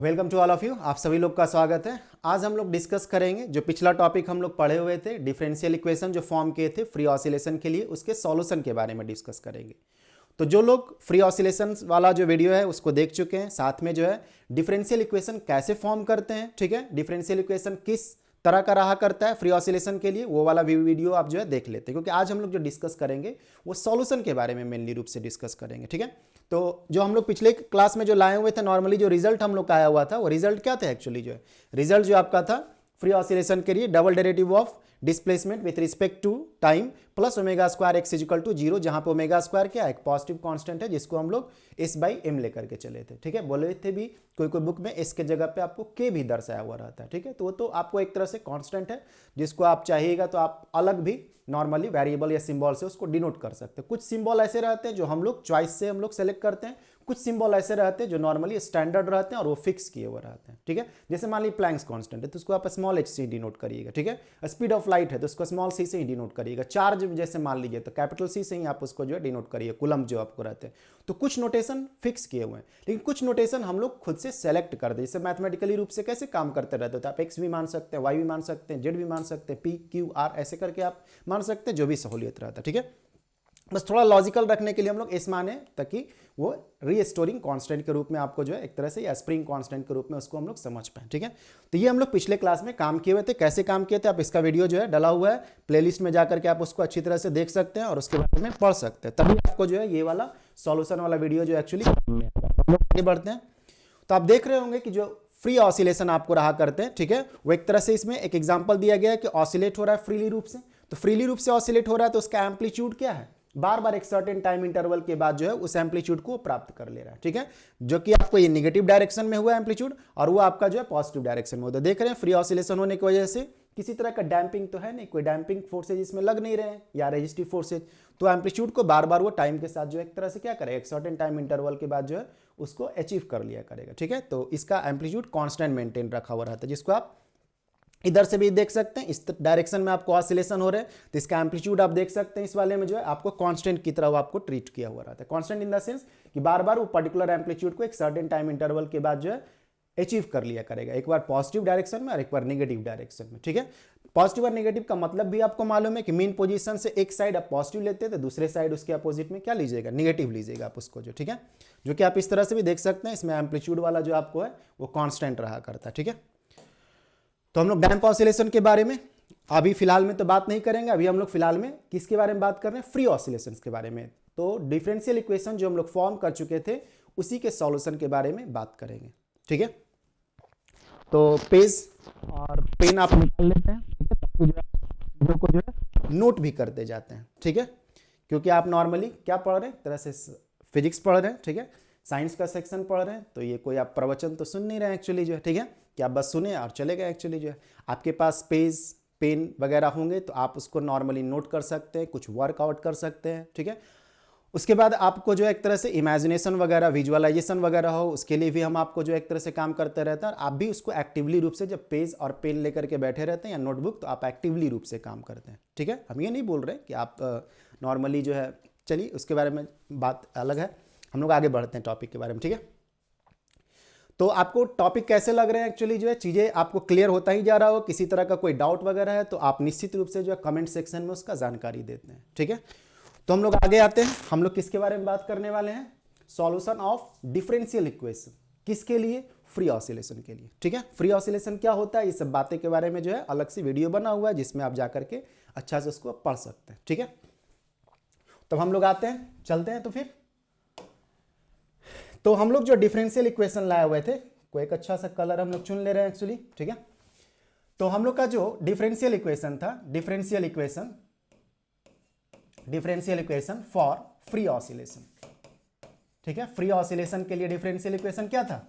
Welcome to all of you. आप सभी लोग का स्वागत है। आज हम लोग डिस्कस करेंगे जो पिछला टॉपिक हम लोग पढ़े हुए थे, डिफरेंशियल इक्वेशन जो फॉर्म किए थे फ्री ऑसिलेशन के लिए, उसके सॉल्यूशन के बारे में डिस्कस करेंगे। तो जो लोग फ्री ऑसिलेशन वाला जो वीडियो है उसको देख चुके हैं, साथ में जो है डिफरेंशियल इक्वेशन कैसे फॉर्म करते हैं, ठीक है, डिफरेंशियल इक्वेशन किस तरह का रहा करता है फ्री ऑसिलेशन के लिए, वो वाला वीडियो आप जो है देख लेते हैं, क्योंकि आज हम लोग जो डिस्कस करेंगे वो सॉल्यूशन के बारे में मेनली रूप से डिस्कस करेंगे। ठीक है, तो जो हम लोग पिछले क्लास में जो लाए हुए थे, नॉर्मली जो रिजल्ट हम लोग का आया हुआ था वो रिजल्ट क्या था एक्चुअली, जो है रिजल्ट जो आपका था फ्री ऑसिलेशन के लिए double derivative of displacement with respect to time plus omega square x is equal to 0, जहां पे ओमेगा स्क्वायर क्या है, एक पॉजिटिव कांस्टेंट है जिसको हम लोग एस बाई एम लेकर के चले थे। ठीक है, बोले थे भी कोई कोई बुक में एस के जगह पे आपको के भी दर्शाया हुआ रहता है। ठीक है, तो वो तो आपको एक तरह से कांस्टेंट है जिसको आप चाहिएगा तो आप अलग भी नॉर्मली वेरिएबल या सिंबल से उसको डिनोट कर सकते हैं। कुछ सिंबल ऐसे रहते हैं जो हम लोग चॉइस से हम लोग सेलेक्ट करते हैं, कुछ सिंबल ऐसे रहते हैं जो नॉर्मली स्टैंडर्ड रहते हैं और वो फिक्स किए हुए रहते हैं। ठीक है, जैसे मान लीजिए प्लैंक्स कांस्टेंट है तो उसको आप स्मॉल एच से डिनोट करिएगा। ठीक है, स्पीड ऑफ लाइट है तो उसको स्मॉल सी से ही डिनोट करिएगा। चार्ज जैसे मान लीजिए तो कैपिटल सी से ही आप उसको जो है डिनोट करिए, कूलम जो आपको रहते हैं। तो कुछ नोटेशन फिक्स किए हुए हैं, लेकिन कुछ नोटेशन हम लोग खुद से सेलेक्ट कर दे। जैसे मैथमेटिकली रूप से कैसे काम करते रहते हो, तो आप एक्स भी मान सकते हैं, वाई भी मान सकते हैं, जेड भी मान सकते हैं, पी क्यू आर ऐसे करके आप मान सकते हैं, जो भी सहूलियत रहता है। ठीक है, बस थोड़ा लॉजिकल रखने के लिए हम लोग एस माने ताकि वो रीस्टोरिंग कांस्टेंट के रूप में आपको जो है एक तरह से या स्प्रिंग कांस्टेंट के रूप में उसको हम लोग समझ पाए। ठीक है, तो ये हम लोग पिछले क्लास में काम किए हुए थे। कैसे काम किए थे आप इसका वीडियो जो है डला हुआ है प्लेलिस्ट में, जाकर के आप उसको अच्छी तरह से देख सकते हैं और उसके बारे में पढ़ सकते हैं, तभी आपको जो है ये वाला सॉल्यूशन वाला वीडियो जो एक्चुअली हम लोग आगे बढ़ते हैं। तो आप देख रहे होंगे कि जो फ्री ऑसिलेशन आपको रहा करते हैं, ठीक है, वो एक तरह से इसमें एक एग्जांपल दिया गया है कि ऑसिलेट हो रहा है फ्रीली रूप से। तो फ्रीली रूप से ऑसिलेट हो रहा है तो उसका एम्पलीट्यूड क्या है, बार बार एक सर्टेन टाइम इंटरवल के बाद जो है उस एम्पलीट्यूड को प्राप्त कर ले रहा है। ठीक है, जो कि आपको ये नेगेटिव डायरेक्शन में हुआ एम्पलीट्यूड और वो आपका जो है पॉजिटिव डायरेक्शन में होता है। देख रहे हैं फ्री ऑसिलेशन होने की वजह से किसी तरह का डैम्पिंग तो है नहीं, कोई डैम्पिंग फोर्सेज इसमें लग नहीं रहे हैं या रेजिस्टिव फोर्सेज, तो एम्पलीट्यूड को बार बार वो टाइम के साथ जो एक तरह से क्या करेगा, एक सर्टेन टाइम इंटरवल के बाद जो है उसको अचीव कर लिया करेगा। ठीक है, तो इसका एम्पलीट्यूड कांस्टेंट मेंटेन रखा हुआ रहता है, जिसको आप इधर से भी देख सकते हैं। इस डायरेक्शन में आपको ऑसिलेशन हो रहे हैं तो इसका एम्पलीट्यूड आप देख सकते हैं, इस वाले में जो है आपको कांस्टेंट की तरह आपको ट्रीट किया हुआ रहता है। कांस्टेंट इन द सेंस कि बार बार वो पर्टिकुलर एम्पलीट्यूड को एक सर्टेन टाइम इंटरवल के बाद जो है अचीव कर लिया करेगा, एक बार पॉजिटिव डायरेक्शन में और एक बार नेगेटिव डायरेक्शन में। ठीक है, पॉजिटिव और नेगेटिव का मतलब भी आपको मालूम है कि मेन पोजीशन से एक साइड आप पॉजिटिव लेते हैं तो दूसरे साइड उसके अपोजिट में क्या लीजिएगा, नेगेटिव लीजिएगा आप उसको जो। ठीक है, जो कि आप इस तरह से भी देख सकते हैं, इसमें एम्पलीट्यूड वाला जो आपको है वो कांस्टेंट रहा करता है। ठीक है, तो हम लोग डैम्प ऑसिलेशन के बारे में अभी फिलहाल में तो बात नहीं करेंगे। अभी हम लोग फिलहाल में किसके बारे में बात कर रहे हैं, फ्री ऑसिलेशंस के बारे में। तो डिफरेंशियल इक्वेशन जो हम लोग फॉर्म कर चुके थे उसी के सॉल्यूशन के बारे में बात करेंगे। ठीक है, तो पेज और पेन आप निकाल लेते हैं, वीडियो को जो है नोट भी करते जाते हैं। ठीक है, क्योंकि आप नॉर्मली क्या पढ़ रहे हैं, एक तरह से फिजिक्स पढ़ रहे हैं, ठीक है, साइंस का सेक्शन पढ़ रहे हैं, तो ये कोई आप प्रवचन तो सुन नहीं रहे हैं एक्चुअली जो है। ठीक है, कि आप बस सुने और चले गए एक्चुअली जो है। आपके पास पेज पेन वगैरह होंगे तो आप उसको नॉर्मली नोट कर सकते हैं, कुछ वर्कआउट कर सकते हैं। ठीक है, उसके बाद आपको जो एक तरह से इमेजिनेशन वगैरह, विजुअलाइजेशन वगैरह हो, उसके लिए भी हम आपको जो एक तरह से काम करते रहते हैं। और आप भी उसको एक्टिवली रूप से जब पेज और पेन लेकर के बैठे रहते हैं या नोटबुक, तो आप एक्टिवली रूप से काम करते हैं। ठीक है, हम ये नहीं बोल रहे कि आप नॉर्मली जो है, चलिए उसके बारे में बात अलग है, हम लोग आगे बढ़ते हैं टॉपिक के बारे में। ठीक है, तो आपको टॉपिक कैसे लग रहे हैं एक्चुअली जो है, चीज़ें आपको क्लियर होता ही जा रहा हो, किसी तरह का कोई डाउट वगैरह है तो आप निश्चित रूप से जो है कमेंट सेक्शन में उसका जानकारी देते हैं। ठीक है, तो हम लोग आगे आते हैं। हम लोग किसके बारे में बात करने वाले हैं, सॉल्यूशन ऑफ डिफरेंशियल इक्वेशन। किसके लिए, फ्री ऑसिलेशन के लिए। ठीक है, फ्री ऑसिलेशन क्या होता है, ये सब बातें के बारे में जो है अलग से वीडियो बना हुआ है जिसमें आप जाकर के अच्छा से उसको पढ़ सकते हैं। ठीक है, तो हम लोग आते हैं, चलते हैं। तो फिर तो हम लोग जो डिफरेंशियल इक्वेशन लाए हुए थे, कोई एक अच्छा सा कलर हम लोग चुन ले रहे हैं एक्चुअली। ठीक है, तो हम लोग का जो डिफरेंशियल इक्वेशन था, differential equation for free oscillation. ठीक है, फ्री ऑसिलेशन के लिए डिफरेंशियल इक्वेशन क्या था,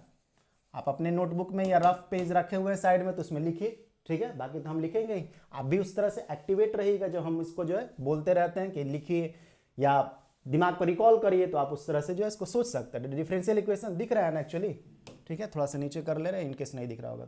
आप अपने नोटबुक में या रफ पेज रखे हुए साइड में तो उसमें लिखिए। ठीक है, बाकी तो हम लिखेंगे ही, आप भी उस तरह से एक्टिवेट रहिएगा जब हम इसको जो है बोलते रहते हैं कि लिखिए या दिमाग पर रिकॉल करिए, तो आप उस तरह से जो है इसको सोच सकते हैं। डिफरेंशियल इक्वेशन दिख रहा है ना एक्चुअली, ठीक है, थोड़ा सा नीचे कर ले रहे हैं इनकेस नहीं दिख रहा होगा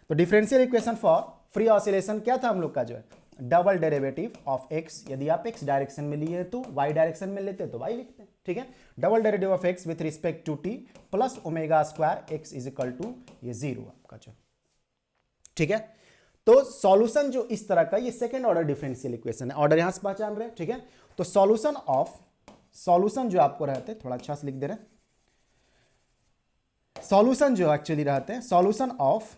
तो differential equation for free oscillation क्या था हम लोग का जो है, डबल डेरिवेटिव ऑफ एक्स, यदि आप एक्स डायरेक्शन में लिए तो वाई डायरेक्शन में लेते तो वाई लिखते हैं, ठीक है। Double derivative of x with respect to t plus omega square x is equal to ये 0 आपका जो, ठीक है। तो सॉल्यूशन जो इस तरह का, ये सेकेंड ऑर्डर डिफरेंशियल इक्वेशन है, ऑर्डर यहां से पहचान रहे हैं, ठीक है। तो सॉल्यूशन जो आपको रहते हैं, थोड़ा अच्छा से लिख दे रहे हैं, सॉल्यूशन जो एक्चुअली रहते हैं, solution of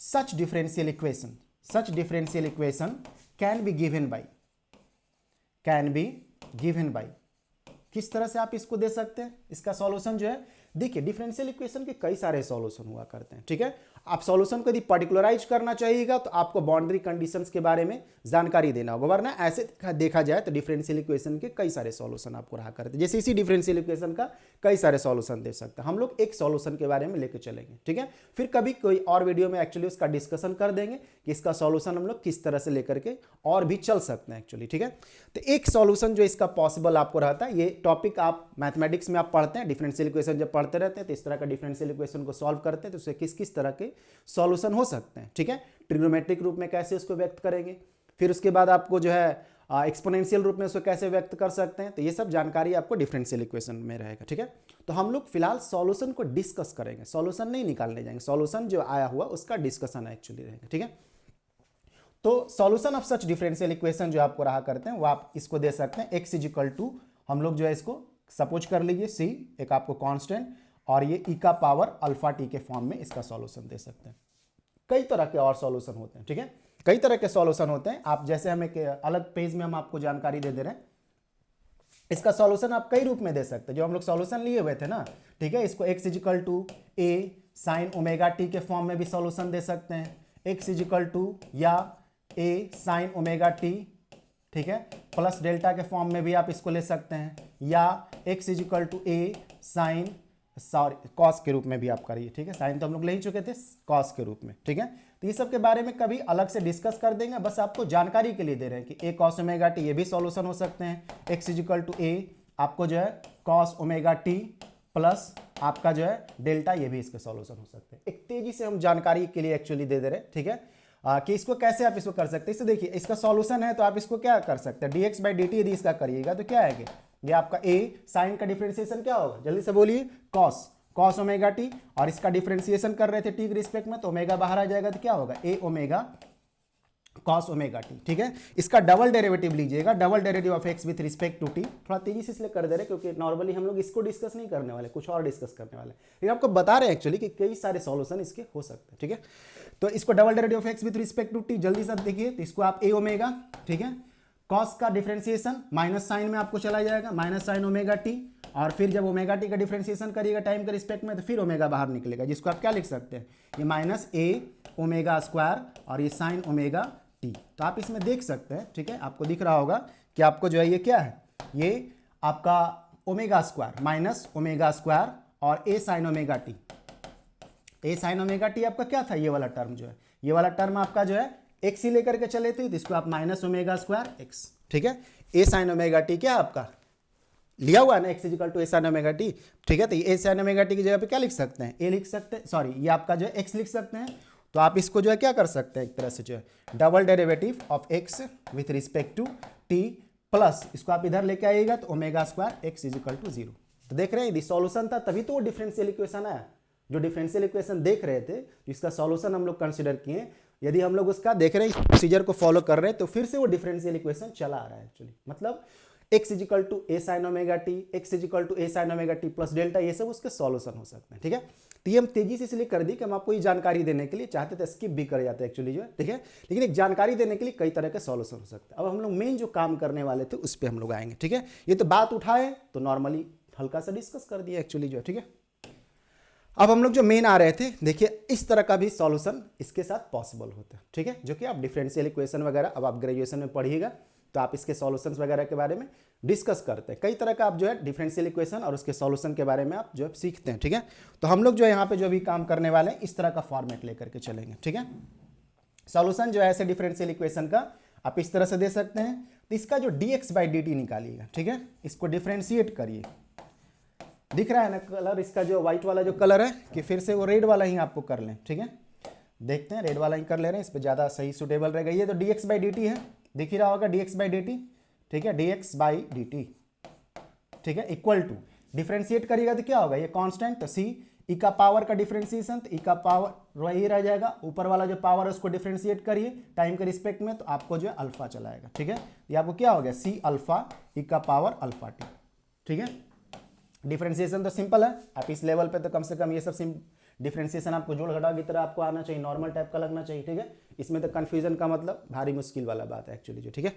such differential equation can be given by किस तरह से आप इसको दे सकते हैं, इसका सॉल्यूशन जो है, देखिए डिफरेंशियल इक्वेशन के कई सारे सॉल्यूशन हुआ करते हैं, ठीक है। आप सॉल्यूशन को यदि पर्टिकुलराइज करना चाहिएगा तो आपको बाउंड्री कंडीशंस के बारे में जानकारी देना होगा, वरना ऐसे देखा जाए तो डिफरेंशियल इक्वेशन के कई सारे सॉल्यूशन आपको रहा करते हैं। जैसे इसी डिफरेंशियल इक्वेशन का कई सारे सॉल्यूशन दे सकते हैं, हम लोग एक सॉल्यूशन के बारे में लेकर चलेंगे, ठीक है। फिर कभी कोई और वीडियो में एक्चुअली उसका डिस्कशन कर देंगे कि इसका सॉल्यूशन हम लोग किस तरह से लेकर के और भी चल सकते हैं एक्चुअली, ठीक है। तो एक सॉल्यूशन जो इसका पॉसिबल आपको रहता है, ये टॉपिक आप मैथमेटिक्स में आप पढ़ते हैं, डिफरेंशियल इक्वेशन जब पढ़ते रहते हैं तो इस तरह का डिफरेंशियल इक्वेशन को सॉल्व करते हैं तो उससे किस किस तरह के सॉल्यूशन हो सकते हैं, ठीक है। ट्रिग्नोमेट्रिक रूप में कैसे उसको व्यक्त करेंगे, फिर उसके बाद आपको जो है एक्सपोनेंशियल रूप में उसको कैसे व्यक्त कर सकते हैं, तो ये सब जानकारी आपको डिफरेंशियल इक्वेशन में रहेगा, ठीक है। तो हम लोग फिलहाल सॉल्यूशन को डिस्कस करेंगे, सॉल्यूशन नहीं निकालने जाएंगे, सॉल्यूशन जो आया हुआ उसका डिस्कशन एक्चुअली रहेगा, ठीक है। तो solution of such differential equation जो आपको रहा करते हैं वो आप इसको दे सकते हैं, एक्स इज इक्वल टू, हम लोग जो है इसको सपोज कर लीजिए सी, एक आपको कांस्टेंट, और ये ई का पावर अल्फा टी के फॉर्म में इसका सॉल्यूशन दे सकते हैं। कई तरह के और सॉल्यूशन होते हैं, ठीक है, कई तरह के सॉल्यूशन होते हैं। आप जैसे हम एक अलग पेज में हम आपको जानकारी दे रहे हैं, इसका सॉल्यूशन आप कई रूप में दे सकते हैं, जो हम लोग सॉल्यूशन लिए हुए थे ना, ठीक है। इसको x is equal to a sine omega t के फॉर्म में भी सॉल्यूशन दे सकते हैं, एक्स इज इक्वल टू या ए साइन ओमेगा टी, ठीक है, प्लस डेल्टा के फॉर्म में भी आप इसको ले सकते हैं, या x is equal to a sine cos के रूप में भी आप करिए, ठीक है। साइन तो हम लोग ले ही चुके थे, कॉस के रूप में, ठीक है। तो ये सब के बारे में कभी अलग से डिस्कस कर देंगे, बस आपको जानकारी के लिए दे रहे हैं कि ए कॉस ओमेगा टी ये भी सॉल्यूशन हो सकते हैं, एक्स इज इक्वल टू ए आपको जो है कॉस ओमेगा टी प्लस आपका जो है डेल्टा, ये भी इसके सॉल्यूशन हो सकते हैं। एक तेजी से हम जानकारी के लिए एक्चुअली दे रहे हैं, ठीक है, कि इसको कैसे आप इसको कर सकते हैं। इससे देखिए इसका सॉल्यूशन है तो आप इसको क्या कर सकते हैं, dx बाई dt यदि इसका करिएगा तो क्या आएगा, ये आपका a साइन का डिफरेंशिएशन क्या होगा, जल्दी से बोलिए, कॉस ओमेगा टी, और इसका डिफरेंशिएशन कर रहे थे टी के रिस्पेक्ट में तो ओमेगा बाहर आ जाएगा तो क्या होगा, a omega cos omega T, ठीक है। इसका डबल डेरिवेटिव लीजिएगा, double derivative of x with respect to t, थोड़ा तेजी से इसलिए कर दे रहे क्योंकि नॉर्मली हम लोग इसको डिस्कस नहीं करने वाले, कुछ और डिस्कस करने वाले, लेकिन आपको बता रहे हैं एक्चुअली कि कई सारे सॉल्यूशन इसके हो सकते हैं, ठीक है। तो इसको double derivative of x with respect to t, जल्दी से देखिए, तो इसको आप ए ओमेगा, ठीक है, कॉस का डिफरेंशिएशन माइनस साइन में आपको चला जाएगा, माइनस साइन ओमेगा टी, और फिर जब ओमेगा टी का डिफरेंशिएशन करिएगा टाइम के रिस्पेक्ट में तो फिर ओमेगा बाहर निकलेगा, जिसको आप क्या लिख सकते हैं, ये माइनस ए ओमेगा स्क्वायर और ये साइन ओमेगा टी। तो आप इसमें देख सकते हैं, ठीक है, आपको दिख रहा होगा कि आपको जो है ये क्या है, ये आपका omega square minus omega square और ए साइन ओमेगा टी, ए साइन ओमेगा टी आपका क्या था, ये वाला टर्म जो है, ये वाला टर्म आपका जो है एक्स ही लेकर के चले थे, तो इसको आप माइनस ओमेगा स्क्वायर एक्स, ठीक है, ए साइन ओमेगा टी क्या आपका लिया हुआ है ना, x equal to a sine omega T, ठीक है। तो ए साइन ओमेगा टी की जगह पे क्या लिख सकते हैं, ए लिख सकते हैं, सॉरी ये आपका जो है एक्स लिख सकते हैं। तो आप इसको जो है क्या कर सकते हैं, एक तरह से जो है double derivative of x with respect to t plus इसको आप इधर लेके आइएगा तो omega square x is equal to 0। तो देख रहे हैं यदि सॉल्यूशन था तभी तो वो डिफरेंशियल इक्वेशन आया, जो डिफरेंशियल इक्वेशन देख रहे थे इसका सॉल्यूशन हम लोग कंसिडर किए, यदि हम लोग उसका देख रहे हैं प्रोसीजर को फॉलो कर रहे हैं तो फिर से वो डिफरेंशियल इक्वेशन चला आ रहा है एक्चुअली, मतलब x is equal to a sine omega t, x is equal to a sine omega t plus delta, ये सब उसके सॉल्यूशन हो सकते हैं, ठीक है। तो ये हम तेजी से इसलिए कर दी कि हम आपको ये जानकारी देने के लिए चाहते थे, स्किप भी कर जाते एक्चुअली जो है, ठीक है, लेकिन एक जानकारी देने के लिए कई तरह के सॉल्यूशन हो सकते हैं। अब हम लोग मेन जो काम करने वाले थे उस पर हम लोग आएंगे, ठीक है। ये तो बात उठाए तो नॉर्मली हल्का सा डिस्कस कर दिया एक्चुअली जो है, ठीक है। अब हम लोग जो मेन आ रहे थे, देखिए इस तरह का भी सॉल्यूशन इसके साथ पॉसिबल होता है, ठीक है, जो कि आप डिफरेंशियल इक्वेशन वगैरह अब आप ग्रेजुएशन में पढ़िएगा तो आप इसके सॉल्यूशंस वगैरह के बारे में डिस्कस करते हैं, कई तरह का आप जो है डिफरेंशियल इक्वेशन और उसके सॉल्यूशन के बारे में आप जो है सीखते हैं, ठीक है। तो हम लोग जो है यहाँ पे जो भी काम करने वाले हैं इस तरह का फॉर्मेट लेकर के चलेंगे, ठीक है। सॉल्यूशन जो है ऐसे डिफरेंशियल इक्वेशन का आप इस तरह से दे सकते हैं, तो इसका जो dx बाई dt निकालिएगा, ठीक है, इसको डिफरेंशिएट करिए, दिख रहा है ना कलर इसका जो व्हाइट वाला जो कलर है, कि फिर से वो रेड वाला ही आपको कर लें, ठीक है। देखते हैं, रेड वाला ही कर ले रहे हैं, इस पर ज़्यादा सही सुटेबल रहेगा। ये तो dx बाई dt है, दिख ही रहा होगा dx बाई dt, ठीक है, dx बाई dt, ठीक है, इक्वल टू, डिफ्रेंशिएट करिएगा तो क्या होगा, ये कांस्टेंट, तो c ई का पावर का डिफ्रेंशिएशन, तो ई का पावर वही रह जाएगा, ऊपर वाला जो पावर है उसको डिफ्रेंशिएट करिए टाइम के रिस्पेक्ट में, तो आपको जो है अल्फा चलाएगा, ठीक है। ये आपको क्या हो गया, c अल्फा ई का पावर अल्फा टी, ठीक है। डिफ्रेंशिएशन तो सिंपल है, आप इस लेवल पे तो कम से कम ये सब डिफ्रेंशिएशन आपको जोड़ घटाव की तरह आपको आना चाहिए, नॉर्मल टाइप का लगना चाहिए, ठीक है। इसमें तो कंफ्यूजन का मतलब भारी मुश्किल वाला बात है एक्चुअली जो, ठीक है।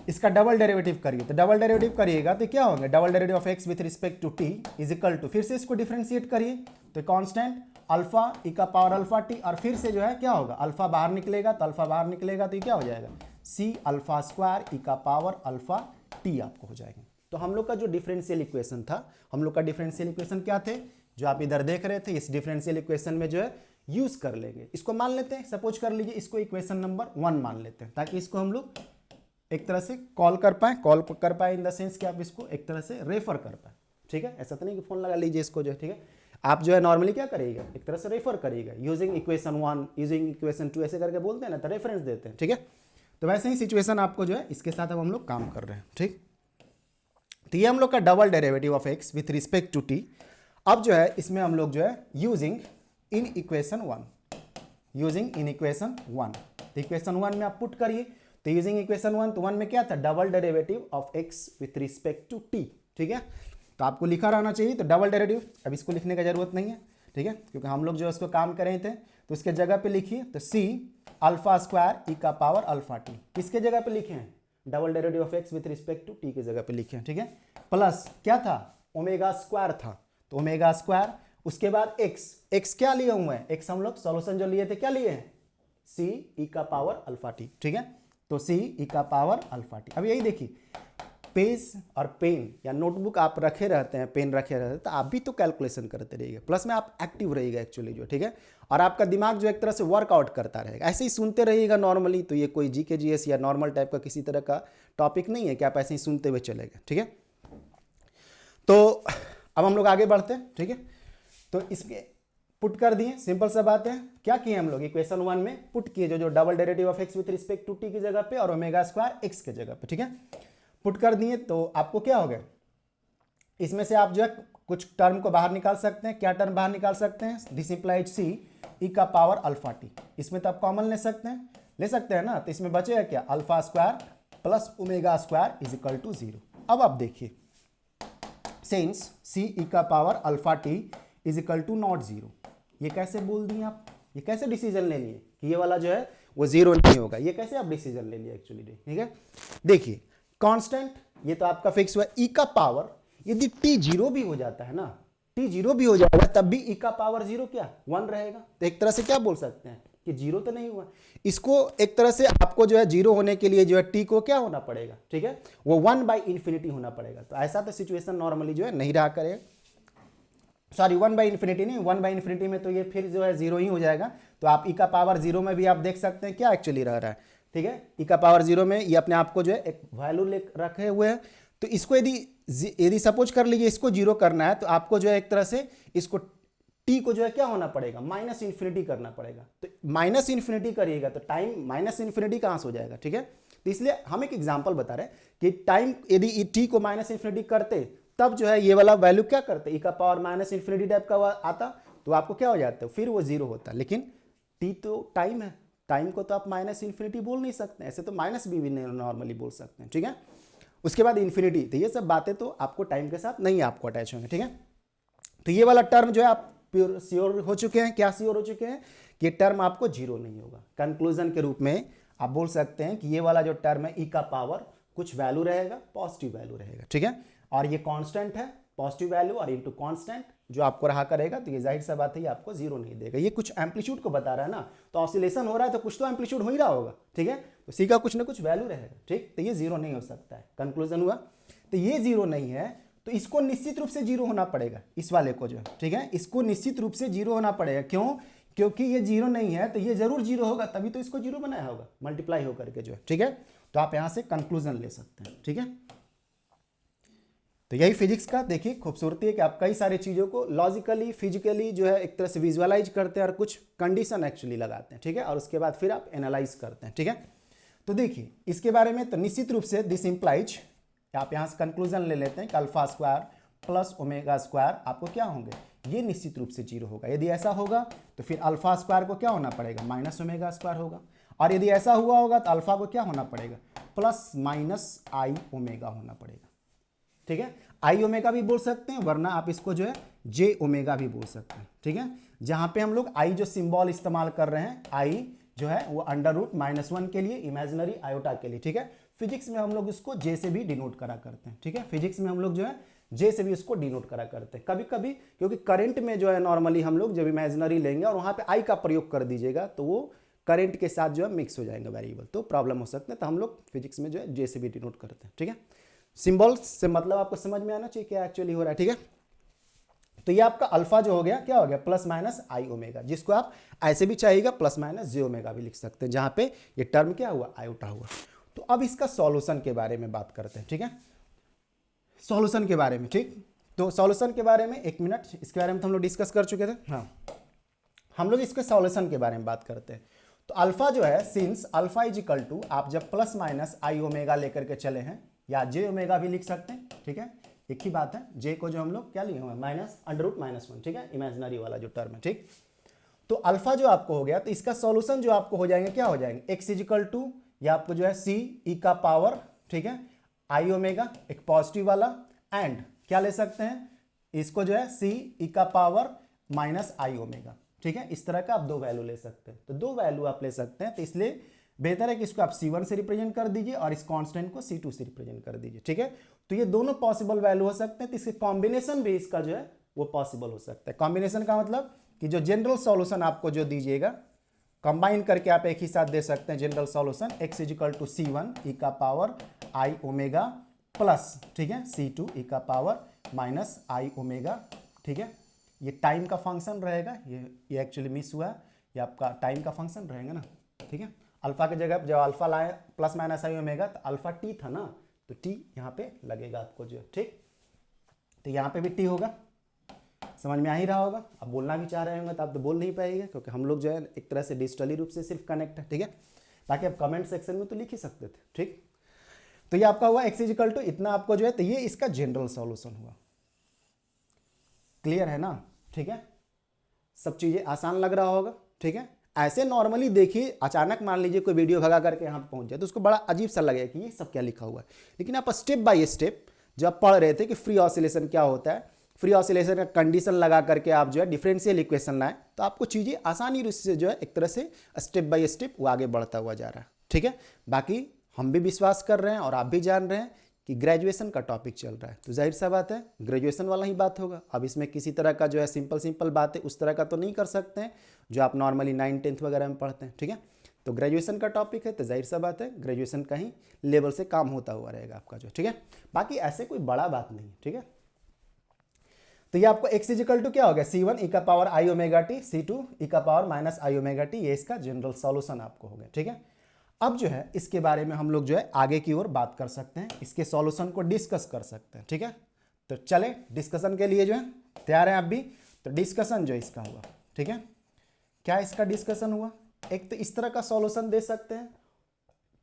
इसका डबल डेरिवेटिव करिए, तो डबल डेरिवेटिव करिएगा तो क्या होगा, double derivative of x with respect to t is equal to, फिर से इसको डिफरेंशिएट करिए तो कांस्टेंट अल्फा ई का पावर अल्फा टी, और फिर से जो है क्या होगा, अल्फा बाहर निकलेगा, तो अल्फा बाहर निकलेगा तो ये क्या हो जाएगा, c अल्फा स्क्वायर ई का पावर अल्फा टी आपको हो जाएगा। तो हम लोग का जो डिफरेंशियल इक्वेशन था, हम लोग का डिफरेंशियल इक्वेशन क्या थे, जो आप इधर देख रहे थे, इस डिफरेंशियल इक्वेशन में जो है यूज कर लेंगे, इसको मान लेते हैं, सपोज कर लीजिए इसको इक्वेशन नंबर 1 मान लेते हैं, ताकि इसको हम लोग एक तरह से कॉल कर पाए इन द सेंस कि आप इसको एक तरह से रेफर कर पाए, ठीक है। ऐसा तो नहीं कि फोन लगा लीजिए इसको जो है, ठीक है। आप जो है नॉर्मली क्या करिएगा, एक तरह से रेफर करिएगा, यूजिंग इक्वेशन 1, यूजिंग इक्वेशन 2 ऐसे करके बोलते हैं ना, तो रेफरेंस देते हैं, ठीक है। तो वैसे ही सिचुएशन आपको जो है इसके साथ अब हम लोग काम कर रहे हैं, ठीक। तो ये हम लोग का double derivative of x with respect to t, अब जो है इसमें हम लोग जो है यूजिंग इन इक्वेशन 1, तो इक्वेशन 1 में आप पुट करिए, तो यूजिंग इक्वेशन 1, तो 1 में क्या था, double derivative of x with respect to t, ठीक है। तो आपको लिखा रहना चाहिए, तो डबल डेरिवेटिव, अब इसको लिखने का जरूरत नहीं है, ठीक है, क्योंकि हम लोग जो है उसको काम कर रहे थे, तो उसके जगह पे लिखिए, तो c अल्फा स्क्वायर ई का पावर अल्फा टी, किसके जगह पे लिखे हैं, double derivative of x with respect to t की जगह पे लिखे हैं, ठीक है। प्लस क्या था, ओमेगा स्क्वायर था, तो ओमेगा स्क्वायर, उसके बाद x क्या लिए हुए हैं, x हम लोग सॉल्यूशन जो लिए थे क्या लिए हैं, c ई का पावर अल्फा टी, ठीक है, तो c ई का पावर अल्फा टी। अब यही देखिए, पेज और पेन या नोटबुक आप रखे रहते हैं, पेन रखे रहते हैं, तो आप भी तो कैलकुलेशन करते रहिएगा, प्लस में आप एक्टिव रहिएगा एक्चुअली जो, ठीक है, और आपका दिमाग जो एक तरह से वर्कआउट करता रहेगा, ऐसे ही सुनते रहिएगा नॉर्मली, तो ये कोई जीके जीएस या नॉर्मल टाइप का किसी तरह का टॉपिक नहीं है कि आप ऐसे ही सुनते हुए चलेंगे, ठीक है। तो अब हम लोग आगे बढ़ते हैं, ठीक है। तो इसके पुट कर दिए, सिंपल सा बात है, क्या किए हम लोग इक्वेशन 1 में पुट किए, जो double derivative of x with respect to t की जगह पे और ओमेगा स्क्वायर x के जगह पे, ठीक है, पुट कर दिए। तो आपको क्या हो गया, इसमें से आप जो है कुछ टर्म को बाहर निकाल सकते हैं, क्या टर्म बाहर निकाल सकते हैं, दिस इंप्लाइज c ई का पावर अल्फा टी, इसमें तो आप कॉमन ले सकते हैं ना, तो इसमें बचेगा क्या, alpha square plus omega square is equal to 0। अब आप देखिए, सिंस c ई का power alpha t is equal to not 0, ये कैसे बोल दिए आप, ये कैसे डिसीजन ले लिए कि ये वाला जो है वो 0 नहीं होगा, ये कैसे आप डिसीजन ले लिए एक्चुअली, ठीक है। देखिए कांस्टेंट ये तो आपका फिक्स हुआ, ई का पावर यदि t 0 भी हो जाता है ना, t 0 भी हो जाएगा तब भी ई का पावर 0 क्या 1 रहेगा, तो एक तरह से क्या बोल सकते हैं कि 0 तो नहीं हुआ, इसको एक तरह से आपको जो है 0 होने के लिए जो है t को क्या होना पड़ेगा, ठीक है, वो 1/∞ होना पड़ेगा। तो ऐसा तो सिचुएशन नॉर्मली जो है नहीं रहा करेगा, सॉरी 1/∞ नहीं, 1/∞ में तो ये फिर जो है 0 ही हो जाएगा। तो आप ई का पावर 0 में भी आप देख सकते हैं क्या एक्चुअली रह रहा है, ठीक है, ई का पावर 0 में ये अपने आप को जो है एक वैल्यू ले रखे हुए हैं। तो इसको यदि सपोज कर लीजिए इसको 0 करना है, तो आपको जो है एक तरह से इसको t को जो है क्या होना पड़ेगा, -∞ करना पड़ेगा। तो -∞ करिएगा तो टाइम -∞ कहाँ से हो जाएगा, ठीक है। तो इसलिए हम एक एग्जांपल बता रहे हैं कि टाइम यदि t को -∞ करते तब जो है ये वाला वैल्यू क्या करते, ई का पावर -∞ टाइप का आता, तो आपको क्या हो जाता है, फिर वो 0 होता। लेकिन t तो टाइम है, टाइम को तो आप -∞ बोल नहीं सकते, ऐसे तो माइनस भी नॉर्मली बोल सकते हैं, ठीक है। उसके बाद इन्फिनिटी, तो ये सब बातें तो आपको टाइम के साथ नहीं आपको अटैच होंगे, ठीक है। तो ये वाला टर्म जो है आप प्योर श्योर हो चुके हैं, क्या श्योर हो चुके हैं कि ये टर्म आपको 0 नहीं होगा। कंक्लूजन के रूप में आप बोल सकते हैं कि ये वाला जो टर्म है ई का पावर कुछ वैल्यू रहेगा, पॉजिटिव वैल्यू रहेगा, ठीक है, और ये कांस्टेंट है, पॉजिटिव वैल्यू और इनटू कांस्टेंट जो आपको रहा करेगा, तो ये जाहिर सा बात है ये आपको 0 नहीं देगा। ये कुछ एम्पलीट्यूड को बता रहा है ना, तो ऑसिलेशन हो रहा है तो कुछ तो एम्पलीट्यूड हो ही रहा होगा, ठीक है, तो सी का कुछ ना कुछ वैल्यू रहेगा, ठीक, तो ये 0 नहीं हो सकता है। कंक्लूजन हुआ, तो ये 0 नहीं है, तो इसको निश्चित रूप से 0 होना पड़ेगा, इस वाले को जो है, ठीक है, इसको निश्चित रूप से 0 होना पड़ेगा। क्यों, क्योंकि ये 0 नहीं है, तो ये जरूर 0 होगा, तभी तो इसको 0 बनाया होगा, मल्टीप्लाई होकर के जो है, ठीक है। तो आप यहां से कंक्लूजन ले सकते हैं, ठीक है। तो यही फिजिक्स का देखिए खूबसूरती है कि आप कई सारी चीज़ों को लॉजिकली फिजिकली जो है एक तरह से विजुअलाइज करते हैं और कुछ कंडीशन एक्चुअली लगाते हैं, ठीक है, और उसके बाद फिर आप एनालाइज करते हैं, ठीक है। तो देखिए इसके बारे में तो निश्चित रूप से दिस इंप्लाइज, आप यहाँ से कंक्लूजन ले लेते हैं कि alpha square plus omega square आपको क्या होंगे, ये निश्चित रूप से जीरो होगा। यदि ऐसा होगा तो फिर अल्फा स्क्वायर को क्या होना पड़ेगा, माइनस ओमेगा स्क्वायर होगा, और यदि ऐसा हुआ होगा तो अल्फा को क्या होना पड़ेगा, प्लस माइनस आई ओमेगा होना पड़ेगा, ठीक है। आई ओमेगा भी बोल सकते हैं, वरना आप इसको जो है जे ओमेगा भी बोल सकते हैं, ठीक है। जहां पे हम लोग आई जो सिंबल इस्तेमाल कर रहे हैं, आई जो है वो अंडर रूट -1 के लिए, इमेजिनरी आयोटा के लिए, ठीक है। फिजिक्स में हम लोग इसको जे से भी डिनोट करा करते हैं, ठीक है। फिजिक्स में हम लोग जो है जे से भी उसको डिनोट करा करते हैं कभी कभी, क्योंकि करंट में जो है नॉर्मली हम लोग जब इमेजिनरी लेंगे और वहां पे आई का प्रयोग कर दीजिएगा तो वो करंट के साथ जो है मिक्स हो जाएंगे वेरिएबल, तो प्रॉब्लम हो सकता है। तो हम लोग फिजिक्स में जो है जे से भी डिनोट करते हैं, ठीक है। सिंबल से मतलब आपको समझ में आना चाहिए क्या एक्चुअली हो रहा है, ठीक है। तो ये आपका अल्फा जो हो गया क्या हो गया, प्लस माइनस आई ओमेगा, जिसको आप ऐसे भी चाहिएगा प्लस माइनस जे ओमेगा भी लिख सकते हैं, जहां पे ये टर्म क्या हुआ, आयोटा हुआ। तो अब इसका सॉल्यूशन के बारे में बात करते हैं, ठीक है, सॉल्यूशन के बारे में, ठीक। तो सॉल्यूशन के बारे में 1 मिनट, इसके बारे में तो हम लोग डिस्कस कर चुके थे। हाँ, हम लोग इसके सॉल्यूशन के बारे में बात करते हैं। तो अल्फा जो है, since alpha is equal to, आप जब प्लस माइनस आई ओमेगा लेकर के चले हैं, या जे ओमेगा भी लिख सकते हैं, ठीक है, एक ही बात है। जे को जो हम लोग क्या लिए हुए माइनस अंडर रूट -1, ठीक है, इमेजिनरी वाला जो टर्म है, ठीक। तो अल्फा जो आपको हो गया, तो इसका सॉल्यूशन जो आपको हो जाएंगे क्या हो जाएंगे, एक्स इज इक्वल टू, या आपको जो है सी ई का पावर, ठीक है, आई ओमेगा एक पॉजिटिव वाला, एंड क्या ले सकते हैं इसको जो है सी ई का पावर माइनस आई ओमेगा, ठीक है। इस तरह का आप दो वैल्यू ले सकते हैं। तो दो वैल्यू आप ले सकते हैं, तो इसलिए बेहतर है कि इसको आप C1 से रिप्रेजेंट कर दीजिए और इस कांस्टेंट को C2 से रिप्रेजेंट कर दीजिए, ठीक है। तो ये दोनों पॉसिबल वैल्यू हो सकते हैं, तो इसके कॉम्बिनेशन भी इसका जो है वो पॉसिबल हो सकता है। कॉम्बिनेशन का मतलब कि जो जनरल सॉल्यूशन आपको जो दीजिएगा, कंबाइन करके आप एक ही साथ दे सकते हैं general solution, x is equal to C1 e का पावर आई ओमेगा प्लस, ठीक है, C2 ई का पावर माइनस आई ओमेगा, ठीक है। ये टाइम का फंक्शन रहेगा, ये एक्चुअली मिस हुआ है, ये आपका टाइम का फंक्शन रहेगा ना, ठीक है। अल्फा की जगह जब अल्फा लाए प्लस माइनस आई ओमेगा, तो अल्फा टी था ना, तो टी यहाँ पे लगेगा आपको जो है, ठीक। तो यहाँ पे भी टी होगा, समझ में आ ही रहा होगा। अब बोलना भी चाह रहे होंगे तो आप तो बोल नहीं पाएंगे, क्योंकि हम लोग जो है एक तरह से डिजिटली रूप से सिर्फ कनेक्ट है, ठीक है। बाकी आप कमेंट सेक्शन में तो लिख ही सकते थे, ठीक। तो ये आपका हुआ एक्स इज इक्वल टू इतना आपको जो है, तो ये इसका जनरल सॉल्यूशन हुआ। क्लियर है ना, ठीक है, सब चीजें आसान लग रहा होगा, ठीक है। ऐसे नॉर्मली देखिए, अचानक मान लीजिए कोई वीडियो भगा करके यहाँ पहुंच जाए तो उसको बड़ा अजीब सा लगेगा कि ये सब क्या लिखा हुआ है, लेकिन आप स्टेप बाय स्टेप जब पढ़ रहे थे कि फ्री ऑसिलेशन क्या होता है, फ्री ऑसिलेशन का कंडीशन लगा करके आप जो है डिफरेंशियल इक्वेशन लाएं, तो आपको चीज़ें आसानी रूप से जो है एक तरह से स्टेप बाय स्टेप वो आगे बढ़ता हुआ जा रहा है, ठीक है। बाकी हम भी विश्वास कर रहे हैं और आप भी जान रहे हैं कि ग्रेजुएशन का टॉपिक चल रहा है, तो जाहिर सा बात है ग्रेजुएशन वाला ही बात होगा। अब इसमें किसी तरह का जो है सिंपल बातें उस तरह का तो नहीं कर सकते हैं जो आप नॉर्मली 9th 10th वगैरह में पढ़ते हैं, ठीक है। तो ग्रेजुएशन का टॉपिक है, तो जाहिर सा बात है ग्रेजुएशन का ही लेवल से काम होता हुआ रहेगा आपका जो, ठीक है। बाकी ऐसे कोई बड़ा बात नहीं है, ठीक है। तो ये आपको x इज इक्वल टू क्या हो गया, C1 ई का पावर आई ओमेगा टी, C2 ई का पावर माइनस आई ओमेगा टी, ये इसका जनरल सॉल्यूशन आपको हो गया, ठीक है। अब जो है इसके बारे में हम लोग जो है आगे की ओर बात कर सकते हैं, इसके सॉल्यूशन को डिस्कस कर सकते हैं, ठीक है। तो चले डिस्कशन के लिए जो है तैयार हैं आप भी। तो डिस्कशन जो इसका हुआ, ठीक है, क्या इसका डिस्कशन हुआ, एक तो इस तरह का सॉल्यूशन दे सकते हैं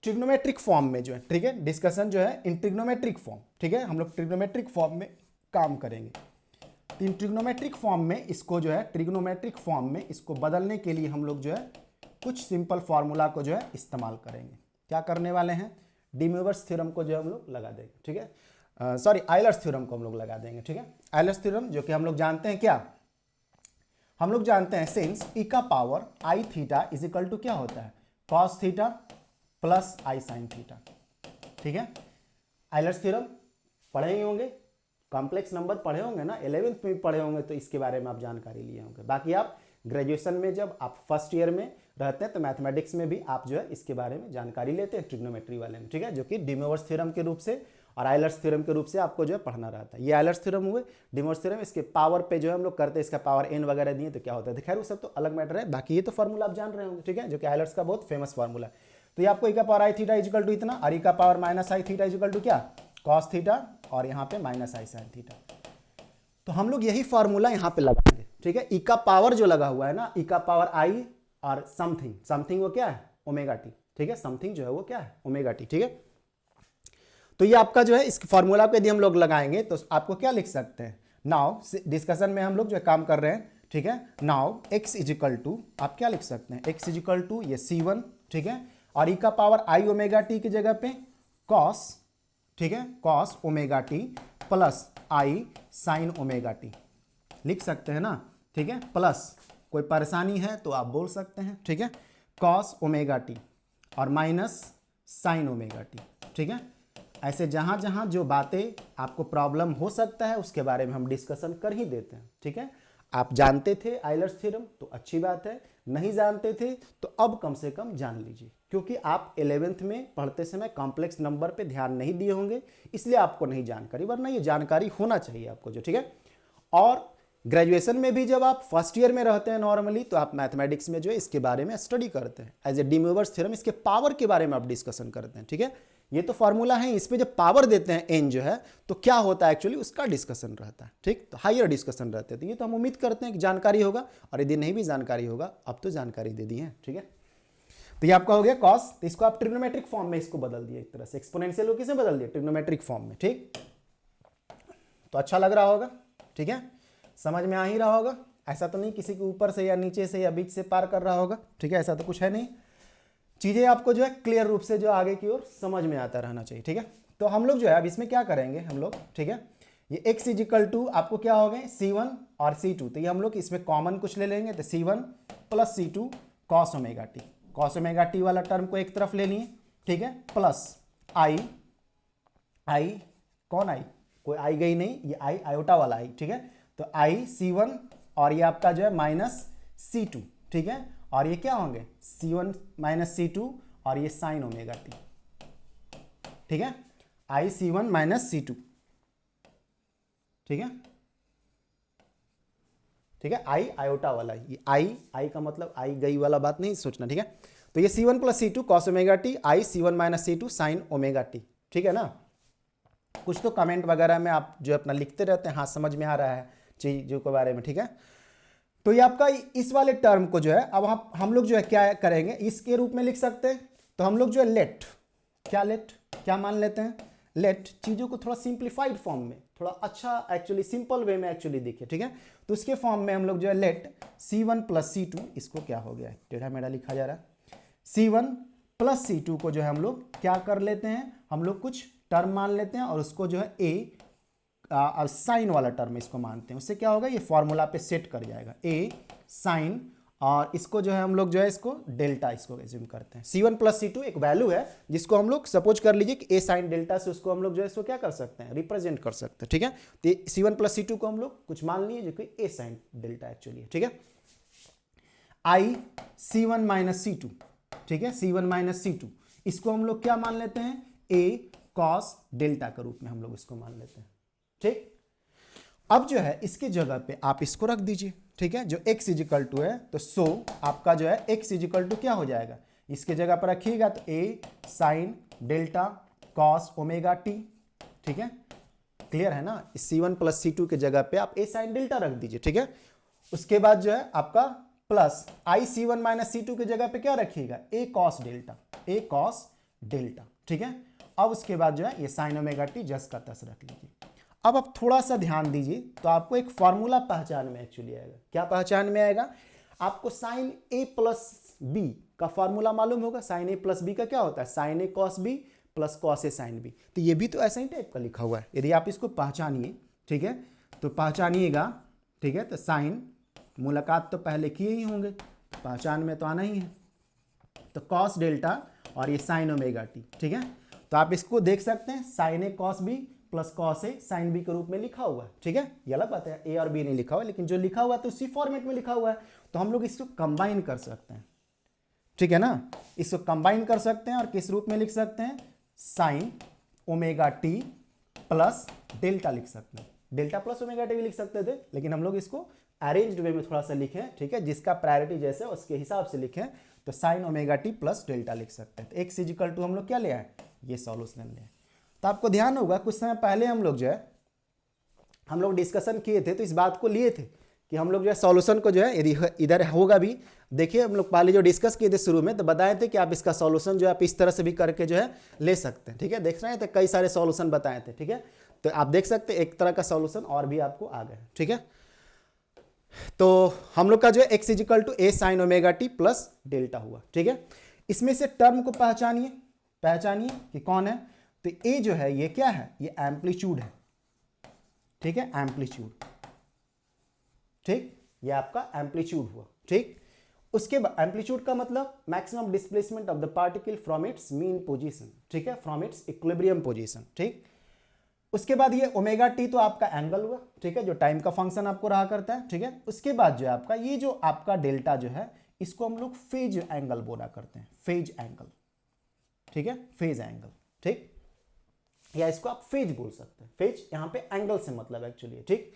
ट्रिग्नोमेट्रिक फॉर्म में जो है, ठीक है। डिस्कशन जो है इन ट्रिग्नोमेट्रिक फॉर्म, ठीक है, हम लोग ट्रिग्नोमेट्रिक फॉर्म में काम करेंगे। तो इन ट्रिग्नोमेट्रिक फॉर्म में इसको जो है, ट्रिग्नोमेट्रिक फॉर्म में इसको बदलने के लिए हम लोग जो है कुछ सिंपल फार्मूला को जो है इस्तेमाल करेंगे। क्या करने वाले हैं, डी मोइवर्स थ्योरम को जो है हम लोग लगा देंगे, ठीक है, सॉरी आयलर्स थ्योरम को हम लोग लगा देंगे, ठीक है। आयलर्स थ्योरम जो कि हम लोग जानते हैं, क्या हम लोग जानते हैं, सिंस ई का power i theta is equal to क्या होता है, cos theta plus i sine theta, ठीक है। आयलर्स थ्योरम पढ़े ही होंगे, कॉम्प्लेक्स नंबर पढ़े होंगे ना, 11th में भी पढ़े होंगे, तो इसके बारे में आप जानकारी लिए होंगे। बाकी आप ग्रेजुएशन में जब आप फर्स्ट ईयर में रहते हैं तो मैथमेटिक्स में भी आप जो है इसके बारे में जानकारी लेते हैं ट्रिग्नोमेट्री वाले में, ठीक है, जो कि डी मोइवर्स थ्योरम के रूप से और आयलर्स थ्योरम के रूप से आपको जो है पढ़ना रहता है। ये आयलर्स थ्योरम हुए, डी मोइवर्स थ्योरम, इसके पावर पे जो है हम लोग करते हैं, इसका पावर n वगैरह दिए तो क्या होता है, खैर वो सब तो अलग मैटर है। बाकी ये तो फार्मूला आप जान रहे होंगे, ठीक है, जो कि आयलर्स का बहुत फेमस फार्मूला। तो ये आपको ई का power i theta is equal to इतना और ई का power minus i theta is equal to क्या, कॉस थीटा और यहाँ पे माइनस आई साइन थीटा। तो हम लोग यही फॉर्मूला यहाँ पे लगाएंगे, ठीक है। ई का पावर जो लगा हुआ है ना, ई का पावर आई और समथिंग, समथिंग वो क्या है, ओमेगा टी, ठीक है। समथिंग जो है वो क्या है, ओमेगा टी, ठीक है। तो ये आपका जो है इस फॉर्मूला को यदि हम लोग लगाएंगे तो आपको क्या लिख सकते हैं, नाउ डिस्कशन में हम लोग जो काम कर रहे हैं, ठीक है। Now x is equal to, आप क्या लिख सकते हैं, x इज इक्वल टू ये C1, ठीक है, और ई का पावर आई ओमेगा टी की जगह पे cos, ठीक है, cos omega t plus i sign omega T लिख सकते हैं ना, ठीक है। प्लस कोई परेशानी है तो आप बोल सकते हैं, ठीक है, cos ओमेगा टी और माइनस साइन ओमेगा टी, ठीक है। ऐसे जहां जहां जो बातें आपको प्रॉब्लम हो सकता है उसके बारे में हम डिस्कशन कर ही देते हैं, ठीक है। आप जानते थे आइलर्स थ्योरम तो अच्छी बात है, नहीं जानते थे तो अब कम से कम जान लीजिए, क्योंकि आप 11th में पढ़ते समय कॉम्प्लेक्स नंबर पे ध्यान नहीं दिए होंगे, इसलिए आपको नहीं जानकारी, वरना ये जानकारी होना चाहिए आपको जो, ठीक है। और ग्रेजुएशन में भी जब आप फर्स्ट ईयर में रहते हैं नॉर्मली, तो आप मैथमेटिक्स में जो है इसके बारे में स्टडी करते हैं, as a de Moivre's theorem, इसके पावर के बारे में आप डिस्कशन करते हैं, ठीक है। ये तो फॉर्मूला है, इस पे जब पावर देते हैं एन जो है तो क्या होता है एक्चुअली उसका डिस्कशन रहता है, ठीक। तो हायर डिस्कशन रहते हैं, तो ये तो हम उम्मीद करते हैं कि जानकारी होगा, और यदि नहीं भी जानकारी होगा अब तो जानकारी दे दी है, ठीक है। तो ये आपका हो गया कॉस, तो इसको आप ट्रिग्नोमेट्रिक फॉर्म में इसको बदल दिया, एक तरह से एक्सपोनेंशियल को किसे बदल दिया, ट्रिग्नोमेट्रिक फॉर्म में, ठीक। तो अच्छा लग रहा होगा, ठीक है, समझ में आ ही रहा होगा, ऐसा तो नहीं किसी के ऊपर से या नीचे से या बीच से पार कर रहा होगा, ठीक है, ऐसा तो कुछ है नहीं। चीजें आपको जो है क्लियर रूप से जो आगे की ओर समझ में आता रहना चाहिए, ठीक है। तो हम लोग जो है अब इसमें क्या करेंगे हम लोग, ठीक है, ये x इज इक्वल टू आपको क्या हो गए C1 और C2, तो ये हम लोग इसमें कॉमन कुछ ले लेंगे, तो C1 plus C2 cos omega T, cos omega T वाला टर्म को एक तरफ ले लिए, ठीक है, प्लस आई, आई कौन आई, कोई आई गई नहीं, ये आई आयोटा वाला आई, ठीक है। तो आई C1 और ये आपका जो है माइनस C2, ठीक है, और ये क्या होंगे C1 माइनस C2 और ये साइन ओमेगा टी, ठीक है, आई C1 माइनस C2, ठीक है, ठीक है, आई आयोटा वाला, ये आई का मतलब आई गई वाला बात नहीं सोचना, ठीक है। तो ये C1 plus C2 cos omega T, I C1 minus C2 sine omega T, ठीक है ना। कुछ तो कमेंट वगैरह में आप जो अपना लिखते रहते हैं, हाँ समझ में आ रहा है चीजों के बारे में, ठीक है। तो ये आपका इस वाले टर्म को जो है अब हम लोग जो है क्या करेंगे, इसके रूप में लिख सकते हैं। तो हम लोग जो है लेट क्या मान लेते हैं, लेट चीजों को थोड़ा सिंप्लीफाइड फॉर्म में, थोड़ा अच्छा एक्चुअली सिंपल वे में एक्चुअली दिखे, ठीक है। तो उसके फॉर्म में हम लोग जो है लेट C1 प्लस C2, इसको क्या हो गया है टेढ़ा मेढ़ा लिखा जा रहा है, C1 प्लस C2 को जो है हम लोग क्या कर लेते हैं, हम लोग कुछ टर्म मान लेते हैं और उसको जो है ए साइन वाला टर्म इसको मानते हैं, उससे क्या होगा ये फॉर्मूला पे सेट कर जाएगा ए साइन, और इसको जो है हम लोग जो है इसको डेल्टा इसको एज्यूम करते हैं। C1 प्लस C2 एक वैल्यू है जिसको हम लोग सपोज कर लीजिए कि ए साइन डेल्टा से उसको हम लोग जो है इसको क्या कर सकते हैं, रिप्रेजेंट कर सकते हैं, ठीक है। तो C1 प्लस C2 को हम लोग कुछ मान लिए जो कि ए साइन डेल्टा एक्चुअली है, ठीक है। आई C1 माइनस C2, ठीक है, C1 माइनस C2 इसको हम लोग क्या मान लेते हैं, ए कॉस डेल्टा के रूप में हम लोग इसको मान लेते हैं, ठीक। अब जो है इसके जगह पे आप इसको रख दीजिए, ठीक है, जो x इजिकल टू है, तो सो आपका जो है x इजिकल टू क्या हो जाएगा, इसके जगह पर रखिएगा तो a sine delta cos omega T, ठीक है, क्लियर है ना। C1 प्लस C2 के जगह पे आप a साइन डेल्टा रख दीजिए, ठीक है। उसके बाद जो है आपका प्लस आई C1 माइनस C2 की जगह पे क्या रखिएगा, a कॉस डेल्टा, ठीक है। अब उसके बाद जो है ये साइन ओमेगा टी जस का तस रख लीजिए। अब आप थोड़ा सा ध्यान दीजिए तो आपको एक फॉर्मूला पहचान में एक्चुअली आएगा, क्या पहचान में आएगा, आपको साइन ए प्लस बी का फॉर्मूला मालूम होगा। साइन ए प्लस बी का क्या होता है, sign A cos B plus cos A sine B, तो ये भी तो ऐसा ही टाइप का लिखा हुआ है। यदि आप इसको पहचानिए, ठीक है, तो पहचानिएगा, ठीक है। तो साइन मुलाकात तो पहले किए ही होंगे, पहचान में तो आना ही है, तो कॉस डेल्टा और ये साइन ओमेगा टी, ठीक है। तो आप इसको देख सकते हैं sign A cos B plus cos A sine B के रूप में लिखा हुआ है, ठीक है। ये अलग बात है, ए और बी नहीं लिखा हुआ, लेकिन जो लिखा हुआ है तो उसी फॉर्मेट में लिखा हुआ है, तो हम लोग इसको कंबाइन कर सकते हैं, ठीक है ना। इसको कंबाइन कर सकते हैं और किस रूप में लिख सकते हैं, sign omega t plus delta लिख सकते हैं। डेल्टा प्लस ओमेगा टी भी लिख सकते थे, लेकिन हम लोग इसको अरेंज्ड वे में थोड़ा सा लिखें, ठीक है, जिसका प्रायोरिटी जैसे उसके हिसाब से लिखें, तो sign omega t plus delta लिख सकते हैं। तो एक्स इजिकल टू हम लोग क्या ले आए, ये सॉल्यूशन ले आए। तो आपको ध्यान होगा कुछ समय पहले हम लोग डिस्कशन किए थे, तो इस बात को लिए थे कि हम लोग जो है सॉल्यूशन को जो है यदि इधर होगा भी, देखिए हम लोग पहले जो डिस्कस किए थे शुरू में, तो बताए थे कि आप इसका सॉल्यूशन जो है आप इस तरह से भी करके जो है ले सकते हैं। ठीक है, देख रहे हैं, तो कई सारे सॉल्यूशन बताए थे। ठीक है, तो आप देख सकते हैं एक तरह का सॉल्यूशन और भी आपको आ गए। ठीक है, तो हम लोग का जो है x is equal to a sine omega t plus delta हुआ। ठीक है, इसमें से टर्म को पहचानिए कि कौन है। तो ए जो है ये क्या है, ये एम्पलीट्यूड है। ठीक है, एम्पलीट्यूड, ठीक, ये आपका एम्पलीट्यूड हुआ। ठीक, उसके बाद एम्पलीट्यूड का मतलब maximum displacement of the particle from its mean position. ठीक है, फ्रॉम इट्स इक्विलिब्रियम पोजीशन। ठीक, उसके बाद ये ओमेगा टी तो आपका एंगल हुआ। ठीक है, जो टाइम का फंक्शन आपको रहा करता है। ठीक है, उसके बाद जो है आपका ये जो आपका डेल्टा जो है इसको हम लोग फेज एंगल बोला करते हैं, फेज एंगल। ठीक है, फेज एंगल। ठीक, या इसको आप फेज बोल सकते हैं। फेज यहाँ पे एंगल से मतलब एक्चुअली। ठीक,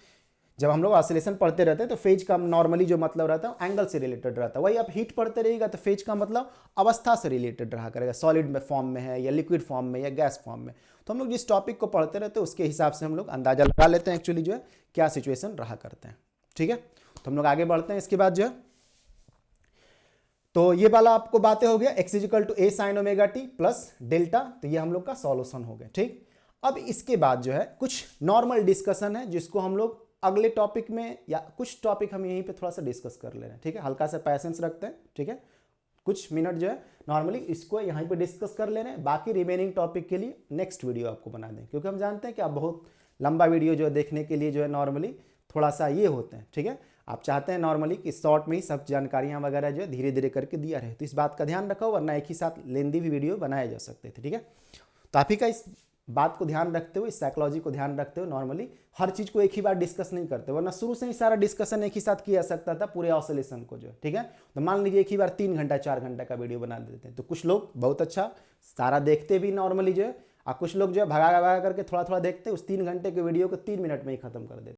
जब हम लोग ऑसिलेशन पढ़ते रहते हैं तो फेज का नॉर्मली जो मतलब रहता है एंगल से रिलेटेड रहता है। वही आप हीट पढ़ते रहिएगा तो फेज का मतलब अवस्था से रिलेटेड रहा करेगा, सॉलिड में फॉर्म में है या लिक्विड फॉर्म में या गैस फॉर्म में। तो हम लोग जिस टॉपिक को पढ़ते रहते हैं उसके हिसाब से हम लोग अंदाजा लगा लेते हैं एक्चुअली जो है क्या सिचुएशन रहा करते हैं। ठीक है, तो हम लोग आगे बढ़ते हैं। इसके बाद जो है तो ये वाला आपको बातें हो गया, x is equal to a sine omega t plus delta, तो ये हम लोग का सॉल्यूशन हो गया। ठीक, अब इसके बाद जो है कुछ नॉर्मल डिस्कशन है जिसको हम लोग अगले टॉपिक में या कुछ टॉपिक हम यहीं पे थोड़ा सा डिस्कस कर ले रहे हैं। ठीक है, हल्का सा पैसेंस रखते हैं। ठीक है, कुछ मिनट जो है नॉर्मली इसको यहीं पे डिस्कस कर ले रहे हैं, बाकी रिमेनिंग टॉपिक के लिए नेक्स्ट वीडियो आपको बना दें, क्योंकि हम जानते हैं कि आप बहुत लंबा वीडियो जो है देखने के लिए जो है नॉर्मली थोड़ा सा ये होते हैं। ठीक है, आप चाहते हैं नॉर्मली कि शॉर्ट में ही सब जानकारियाँ वगैरह जो है धीरे धीरे करके दिया रहे, तो इस बात का ध्यान रखो, वरना एक ही साथ लेंदी भी वीडियो बनाए जा सकते थे। ठीक है, तो आप ही का इस बात को ध्यान रखते हुए, इस साइकोलॉजी को ध्यान रखते हुए नॉर्मली हर चीज को एक ही बार डिस्कस नहीं करते, वरना शुरू से ही सारा डिस्कशन एक ही साथ किया सकता था पूरे ऑसिलेशन को जो है। ठीक है, तो मान लीजिए एक ही बार 3 घंटा 4 घंटा का वीडियो बना देते हैं, तो कुछ लोग बहुत अच्छा सारा देखते भी नॉर्मली जो है, और कुछ लोग जो है भगा भगा करके थोड़ा थोड़ा देखते, उस 3 घंटे के वीडियो को 3 मिनट में ही खत्म कर देते।